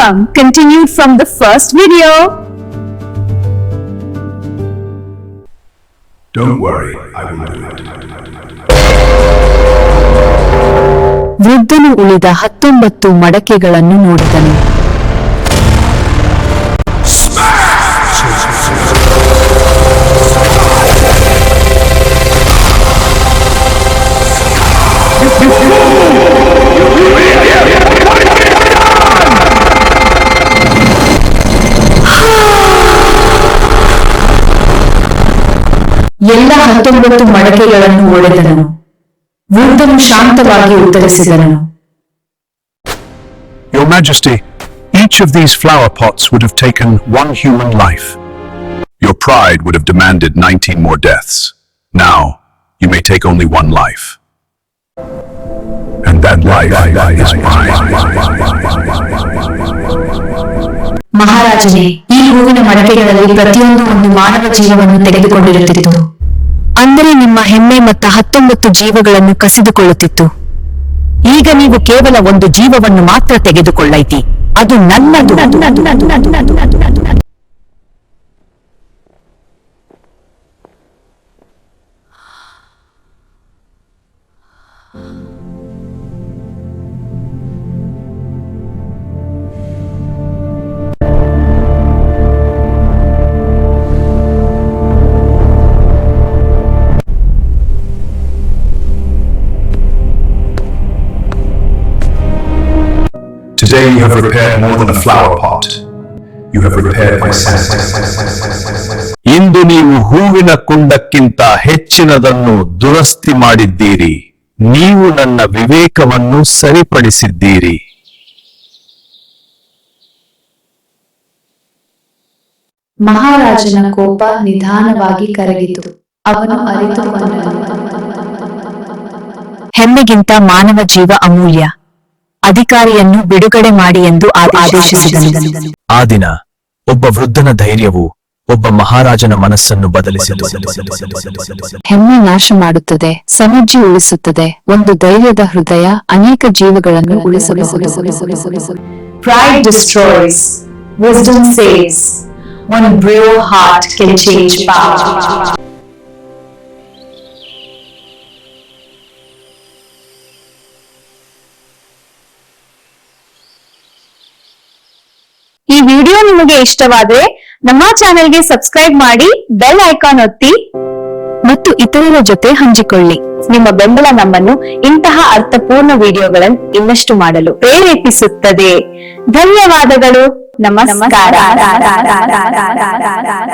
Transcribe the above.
Welcome. Continued from the first video. Don't worry, I will do it. ವೃದ್ಧನು ಉಳಿದ 19 ಮಡಕೆಗಳನ್ನು ನೋಡಿದನು. ಎಲ್ಲ 19 ಮಡಕೆಗಳನ್ನು ಒಡೆದನು. ವೃದ್ಧನು ಶಾಂತವಾಗಿ ಉತ್ತರಿಸಿದನು. Your Majesty, each of these flower pots would have taken one human life. Your pride would have demanded 19 more deaths. Now, you may take only one life. And that life is mine. ಮಹಾರಾಜನೇ, ಈ ಹೂವಿನ ಮಡಕೆಗಳಲ್ಲಿ ಪ್ರತಿಯೊಂದು ಒಂದು ಮಾನವ ಜೀವವನ್ನು ತೆಗೆದುಕೊಂಡಿರುತ್ತಿತ್ತು. ಅಂದರೆ ನಿಮ್ಮ ಹೆಮ್ಮೆ ಮತ್ತು 19 ಜೀವಗಳನ್ನು ಕಸಿದುಕೊಳ್ಳುತ್ತಿತ್ತು. ಈಗ ನೀವು ಕೇವಲ ಒಂದು ಜೀವವನ್ನು ಮಾತ್ರ ತೆಗೆದುಕೊಳ್ಳೈತಿ. ಅದು ನನ್ನದು. Today you have repaired more than a flower pot. You have repaired my senses. ಇಂದು ನೀವು ಹೂವಿನ ಕುಂಡಕ್ಕಿಂತ ಹೆಚ್ಚಿನದನ್ನು ದುರಸ್ತಿ ಮಾಡಿದ್ದೀರಿ. ನೀವು ನನ್ನ ವಿವೇಕವನ್ನು ಸರಿಪಡಿಸಿದ್ದೀರಿ. ಮಹಾರಾಜನ ಕೋಪ ನಿಧಾನವಾಗಿ ಕರಗಿತು. ಅವನು ಅರಿತುಕೊಂಡನು, ಹೆಮ್ಮೆಗಿಂತ ಮಾನವ ಜೀವ ಅಮೂಲ್ಯ. ಅಧಿಕಾರಿಯನ್ನು ಬಿಡುಗಡೆ ಮಾಡಿ ಎಂದು ಆದೇಶಿಸಿದನು. ಆ ದಿನ ಒಬ್ಬ ವೃದ್ಧನ ಧೈರ್ಯವು ಒಬ್ಬ ಮಹಾರಾಜನ ಮನಸ್ಸನ್ನು ಬದಲಿಸಿತು. ಹೆಮ್ಮೆ ನಾಶ ಮಾಡುತ್ತದೆ, ಸಮೃದ್ಧಿ ಉಳಿಸುತ್ತದೆ. ಒಂದು ಧೈರ್ಯದ ಹೃದಯ ಅನೇಕ ಜೀವಗಳನ್ನು ಉಳಿಸಬಹುದು. Pride destroys, wisdom saves. One brave heart can change power. ಈ ವಿಡಿಯೋ ನಿಮಗೆ ಇಷ್ಟವಾದರೆ ನಮ್ಮ ಚಾನೆಲ್ಗೆ ಸಬ್ಸ್ಕ್ರೈಬ್ ಮಾಡಿ, ಬೆಲ್ ಐಕಾನ್ ಒತ್ತಿ ಮತ್ತು ಇತರರ ಜೊತೆ ಹಂಚಿಕೊಳ್ಳಿ. ನಿಮ್ಮ ಬೆಂಬಲ ನಮ್ಮನ್ನು ಇಂತಹ ಅರ್ಥಪೂರ್ಣ ವಿಡಿಯೋಗಳನ್ನು ಇನ್ನಷ್ಟು ಮಾಡಲು ಪ್ರೇರೇಪಿಸುತ್ತದೆ. ಧನ್ಯವಾದಗಳು. ನಮಸ್ಕಾರ.